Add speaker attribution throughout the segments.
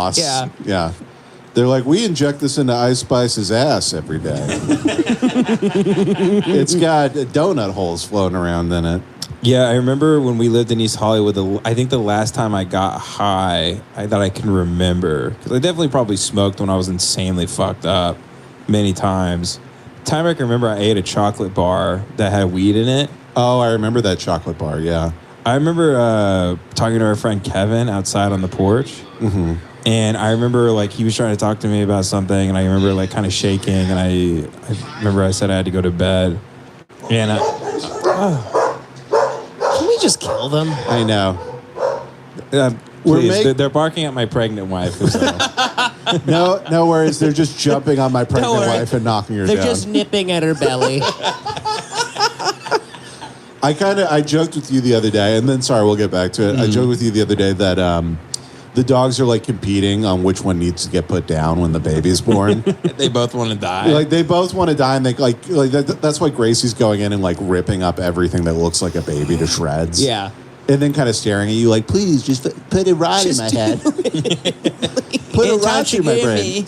Speaker 1: boss. Yeah. They're like, we inject this into Ice Spice's ass every day. It's got donut holes floating around in it.
Speaker 2: Yeah, I remember when we lived in East Hollywood, I think the last time I got high that I can remember, because I definitely probably smoked when I was insanely fucked up many times. The time I can remember, I ate a chocolate bar that had weed in it.
Speaker 1: Oh, I remember that chocolate bar, yeah.
Speaker 2: I remember talking to our friend Kevin outside on the porch.
Speaker 1: Mm-hmm.
Speaker 2: And I remember, like, he was trying to talk to me about something, and I remember, like, kind of shaking, and I remember I said I had to go to bed. And
Speaker 3: can we just kill them?
Speaker 1: I know.
Speaker 2: Please, they're barking at my pregnant wife.
Speaker 1: No worries. They're just jumping on my pregnant wife and knocking her down.
Speaker 3: They're just nipping at her belly.
Speaker 1: I joked with you the other day, and then, sorry, we'll get back to it. I joked with you the other day that the dogs are like competing on which one needs to get put down when the baby's born.
Speaker 2: They both want to die.
Speaker 1: Like they both want to die, and they that's why Gracie's going in and like ripping up everything that looks like a baby to shreds.
Speaker 3: Yeah,
Speaker 1: and then kind of staring at you like, please, just put a rod in my head. Put a rod in my brain.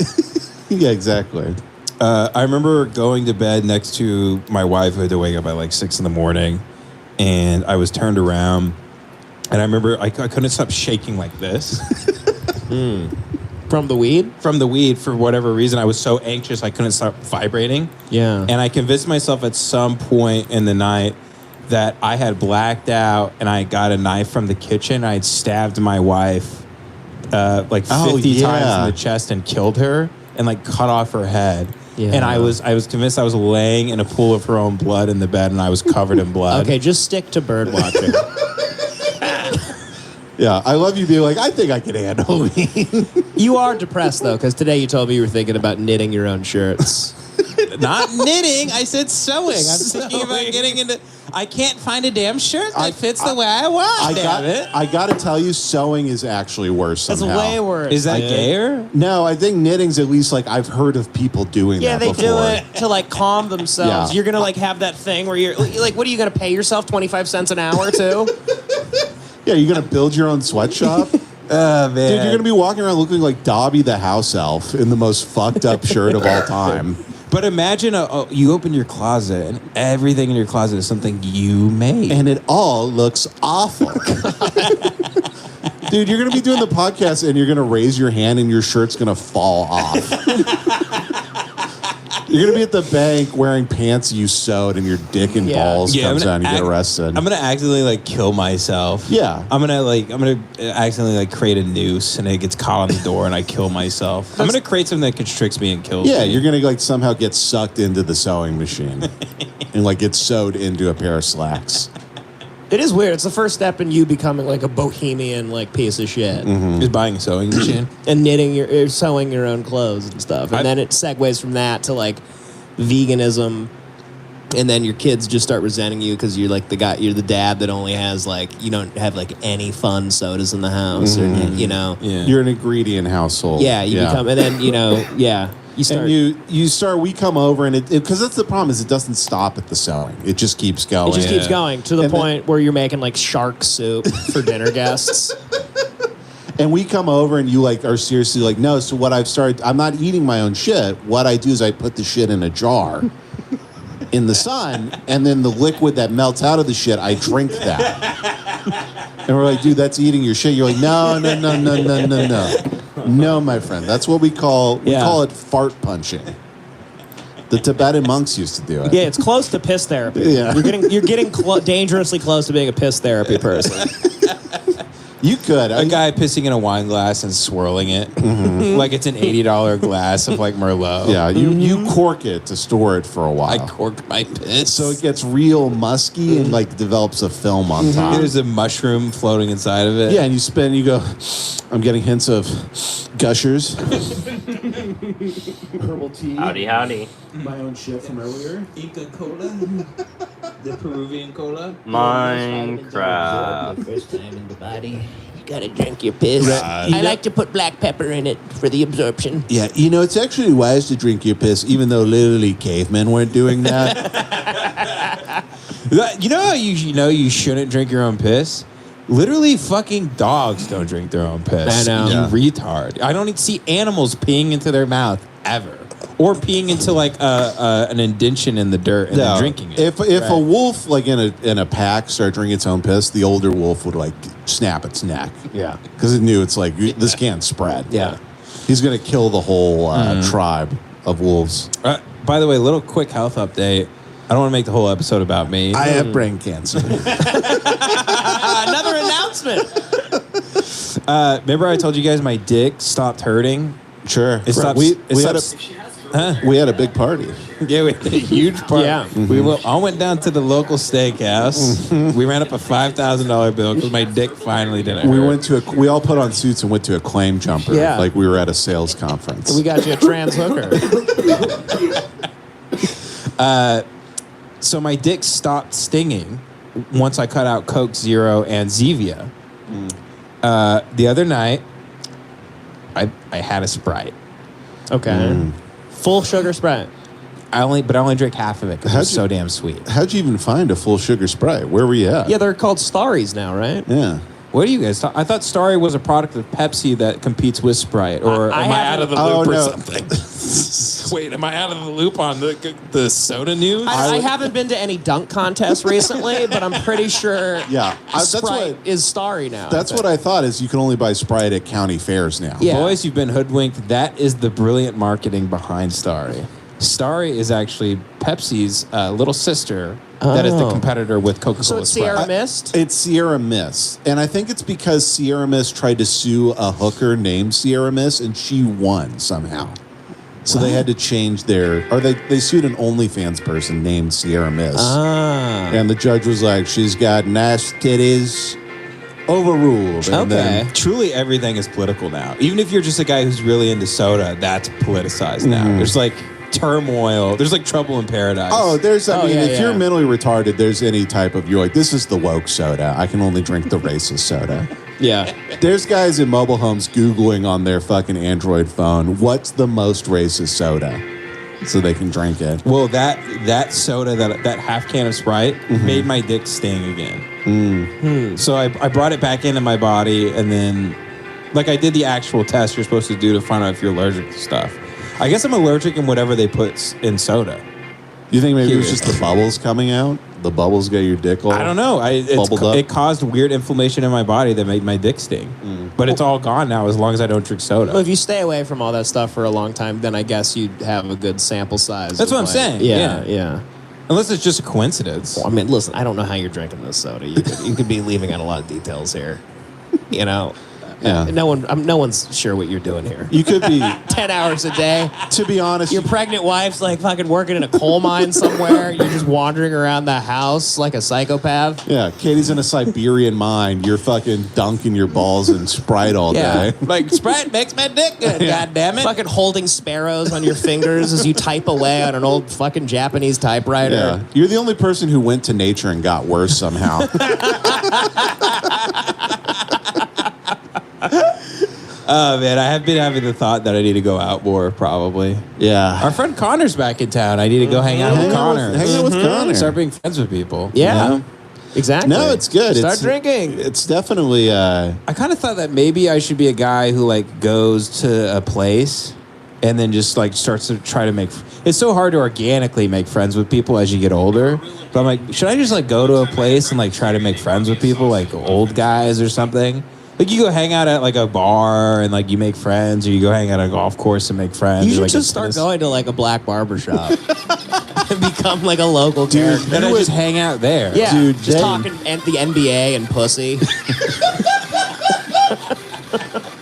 Speaker 1: Yeah, exactly.
Speaker 2: I remember going to bed next to my wife, who had to wake up at like 6 a.m, and I was turned around. And I remember I couldn't stop shaking like this.
Speaker 3: From the weed?
Speaker 2: From the weed, for whatever reason. I was so anxious I couldn't stop vibrating.
Speaker 3: Yeah.
Speaker 2: And I convinced myself at some point in the night that I had blacked out and I got a knife from the kitchen. I had stabbed my wife like 50 times in the chest and killed her and like cut off her head. Yeah. And I was convinced I was laying in a pool of her own blood in the bed and I was covered in blood.
Speaker 3: Okay, just stick to bird watching.
Speaker 1: Yeah, I love you being like, I think I can handle weed.
Speaker 3: You are depressed, though, because today you told me you were thinking about knitting your own shirts.
Speaker 2: Not knitting. I said sewing. I'm thinking about getting into... I can't find a damn shirt that fits the way I want,
Speaker 1: I got to tell you, sewing is actually worse somehow.
Speaker 3: That's way worse.
Speaker 2: Is that gayer?
Speaker 1: No, I think knitting's at least, like, I've heard of people doing that before.
Speaker 3: Yeah, they do it to, like, calm themselves.
Speaker 1: Yeah.
Speaker 3: You're going to, like, have that thing where you're... Like, what are you going to pay yourself 25 cents an hour, too?
Speaker 1: Yeah, you're going to build your own sweatshop?
Speaker 2: Man.
Speaker 1: Dude, you're going to be walking around looking like Dobby the house elf in the most fucked up shirt of all time.
Speaker 2: But imagine you open your closet and everything in your closet is something you made.
Speaker 1: And it all looks awful. Dude, you're going to be doing the podcast and you're going to raise your hand and your shirt's going to fall off. You're going to be at the bank wearing pants you sewed and your dick and balls comes out and you get arrested.
Speaker 2: I'm going to accidentally like kill myself.
Speaker 1: Yeah.
Speaker 2: I'm going to accidentally like create a noose and it gets caught on the door and I kill myself. I'm going to create something that constricts me and kills me.
Speaker 1: Yeah, you're going to like somehow get sucked into the sewing machine and like get sewed into a pair of slacks.
Speaker 3: It is weird. It's the first step in you becoming like a bohemian like piece of shit.
Speaker 1: Mm-hmm.
Speaker 2: Just buying a sewing machine.
Speaker 3: And sewing your own clothes and stuff. And then it segues from that to like veganism. And then your kids just start resenting you because you're like you're the dad that only has like, you don't have like any fun sodas in the house. Or, you know.
Speaker 1: Yeah. You're an ingredient household.
Speaker 3: Yeah, you become, and then, you know, you start.
Speaker 1: And we come over and because that's the problem is it doesn't stop at the sewing. It just keeps going.
Speaker 3: It just keeps going to the point where you're making like shark soup for dinner guests.
Speaker 1: And we come over and you like are seriously like, no, so what I've started, I'm not eating my own shit. What I do is I put the shit in a jar in the sun and then the liquid that melts out of the shit, I drink that. And we're like, dude, that's eating your shit. You're like, no. No, my friend. That's what we call it fart punching. The Tibetan monks used to do it.
Speaker 3: Yeah, it's close to piss therapy.
Speaker 1: Yeah.
Speaker 3: You're getting dangerously close to being a piss therapy person.
Speaker 1: You could.
Speaker 2: A guy pissing in a wine glass and swirling it like it's an $80 glass of like Merlot.
Speaker 1: Yeah, you cork it to store it for a while.
Speaker 2: I cork my piss.
Speaker 1: So it gets real musky and like develops a film on top.
Speaker 2: There's a mushroom floating inside of it.
Speaker 1: Yeah, and you go, I'm getting hints of gushers. Herbal tea.
Speaker 4: Howdy.
Speaker 1: My own shit from earlier.
Speaker 2: Inca Cola. The Peruvian cola.
Speaker 4: Minecraft.
Speaker 3: First time in the body, you gotta drink your piss. I like to put black pepper in it for the absorption.
Speaker 1: Yeah, it's actually wise to drink your piss, even though literally cavemen weren't doing that.
Speaker 2: You know how you shouldn't drink your own piss? Literally, fucking dogs don't drink their own piss.
Speaker 3: I know.
Speaker 2: You
Speaker 1: Yeah.
Speaker 2: retard. I don't see animals peeing into their mouth ever, or peeing into like an indention in the dirt and then drinking it.
Speaker 1: If a wolf like in a pack started drinking its own piss, the older wolf would like snap its neck.
Speaker 3: Yeah.
Speaker 1: Because it knew it's like this can't spread.
Speaker 3: Yeah.
Speaker 1: He's gonna kill the whole tribe of wolves.
Speaker 2: By the way, little quick health update. I don't want to make the whole episode about me.
Speaker 1: I have brain cancer.
Speaker 3: Another announcement.
Speaker 2: Remember I told you guys my dick stopped hurting?
Speaker 1: Sure.
Speaker 2: It stops.
Speaker 1: we had a big party.
Speaker 2: Yeah, we had a huge party.
Speaker 3: Yeah.
Speaker 2: We all went down to the local steakhouse. We ran up a $5,000 bill because my dick finally didn't hurt.
Speaker 1: We all put on suits and went to a claim jumper.
Speaker 3: Yeah.
Speaker 1: Like we were at a sales conference.
Speaker 3: We got you a trans hooker.
Speaker 2: So my dick stopped stinging once I cut out Coke Zero and Zevia. The other night, I had a Sprite.
Speaker 3: Okay. Full sugar Sprite.
Speaker 2: I only drank half of it because it was so damn sweet.
Speaker 1: How'd you even find a full sugar Sprite? Where were you at?
Speaker 3: Yeah, they're called Starries now, right?
Speaker 1: Yeah.
Speaker 2: What do you guys I thought Starry was a product of Pepsi that competes with Sprite, or am I out of the loop or something? Wait, am I out of the loop on the soda news?
Speaker 3: I haven't been to any dunk contests recently, but I'm pretty sure
Speaker 1: Yeah.
Speaker 3: Sprite is Starry now.
Speaker 1: That's what I thought is you can only buy Sprite at county fairs now.
Speaker 3: Yeah.
Speaker 2: Boys, you've been hoodwinked. That is the brilliant marketing behind Starry. Starry is actually Pepsi's little sister that is the competitor with Coca-Cola
Speaker 3: So it's
Speaker 2: Sprite.
Speaker 3: Sierra Mist?
Speaker 1: It's Sierra Mist. And I think it's because Sierra Mist tried to sue a hooker named Sierra Mist and she won somehow. So they had to change they sued an OnlyFans person named Sierra Mist. And the judge was like, she's got nice titties. Overruled. And then
Speaker 2: Truly everything is political now. Even if you're just a guy who's really into soda, that's politicized now. There's like turmoil. There's like trouble in paradise.
Speaker 1: If you're mentally retarded, there's any type of, you're like, this is the woke soda. I can only drink the racist soda.
Speaker 3: Yeah.
Speaker 1: There's guys in mobile homes Googling on their fucking Android phone, what's the most racist soda? So they can drink it.
Speaker 2: Well, that soda, that half can of Sprite made my dick sting again. So I brought it back into my body, and then, like, I did the actual test you're supposed to do to find out if you're allergic to stuff. I guess I'm allergic in whatever they put in soda.
Speaker 1: You think maybe it was just the bubbles coming out? The bubbles get your dick all
Speaker 2: I don't know.
Speaker 1: bubbled up?
Speaker 2: It caused weird inflammation in my body that made my dick sting. But it's all gone now as long as I don't drink soda.
Speaker 3: Well, if you stay away from all that stuff for a long time, then I guess you'd have a good sample size.
Speaker 2: That's what I'm saying.
Speaker 3: Yeah.
Speaker 2: Unless it's just a coincidence.
Speaker 3: Well, I mean, listen, I don't know how you're drinking this soda. You could be leaving out a lot of details here. You know,
Speaker 1: Yeah.
Speaker 3: no one's sure what you're doing here.
Speaker 1: You could be,
Speaker 3: 10 hours a day.
Speaker 1: to be honest,
Speaker 3: Your pregnant wife's like fucking working in a coal mine somewhere. You're just wandering around the house like a psychopath.
Speaker 1: yeah, Katie's in a Siberian mine. You're fucking dunking your balls in Sprite all
Speaker 3: Yeah.
Speaker 1: day.
Speaker 2: Like, Sprite makes my dick good, God damn it.
Speaker 3: Fucking holding sparrows on your fingers as you type away on an old fucking Japanese typewriter.
Speaker 1: Yeah. You're the only person who went to nature and got worse somehow.
Speaker 2: Oh, man, I have been having the thought that I need to go out more, probably.
Speaker 1: Yeah.
Speaker 2: Our friend Connor's back in town. I need to go hang out with Connor.
Speaker 1: Hang out with Connor.
Speaker 2: Start being friends with people.
Speaker 3: Yeah.
Speaker 2: You know?
Speaker 3: Exactly.
Speaker 1: No, it's good.
Speaker 3: Start drinking.
Speaker 1: It's definitely
Speaker 2: I kind of thought that maybe I should be a guy who, like, goes to a place and then just, like, starts to try to make... It's so hard to organically make friends with people as you get older. But I'm like, should I just, like, go to a place and, like, try to make friends with people, like old guys or something? Like, you go hang out at, like, a bar and, like, you make friends, or you go hang out at a golf course and make friends.
Speaker 3: You
Speaker 2: or,
Speaker 3: should
Speaker 2: like,
Speaker 3: just start going to like a black barber shop and become like a local character.
Speaker 2: And I just hang out there.
Speaker 3: Yeah,
Speaker 1: Dude,
Speaker 3: just talking the NBA and pussy.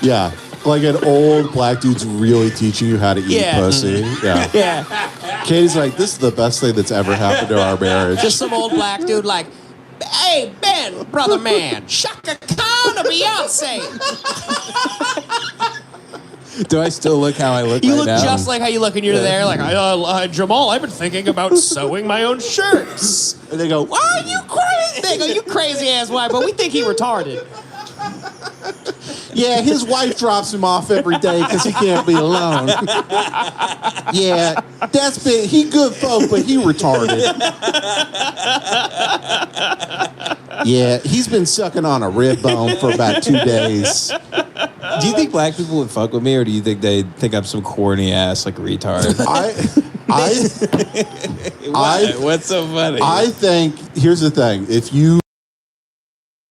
Speaker 1: yeah. Like an old black dude's really teaching you how to eat
Speaker 3: Yeah.
Speaker 1: pussy. Yeah.
Speaker 3: Yeah,
Speaker 1: Katie's like, this is the best thing that's ever happened to our marriage.
Speaker 3: just some old black dude like, hey Ben, brother man, Shaka Khan or Beyonce.
Speaker 2: Do I still look how I look
Speaker 3: You
Speaker 2: right
Speaker 3: look
Speaker 2: now?
Speaker 3: just like how you look when you're there. Like, Jamal, I've been thinking about sewing my own shirts.
Speaker 1: And they go,
Speaker 3: Oh, you crazy? They go, you crazy ass white, but we think he retarded.
Speaker 1: yeah, his wife drops him off every day because he can't be alone. yeah, he good folk, but he retarded. Yeah, he's been sucking on a rib bone for about 2 days.
Speaker 2: Do you think black people would fuck with me, or do you think they think I'm some corny ass like retard?
Speaker 1: What's
Speaker 2: so funny?
Speaker 1: I think here's the thing: if you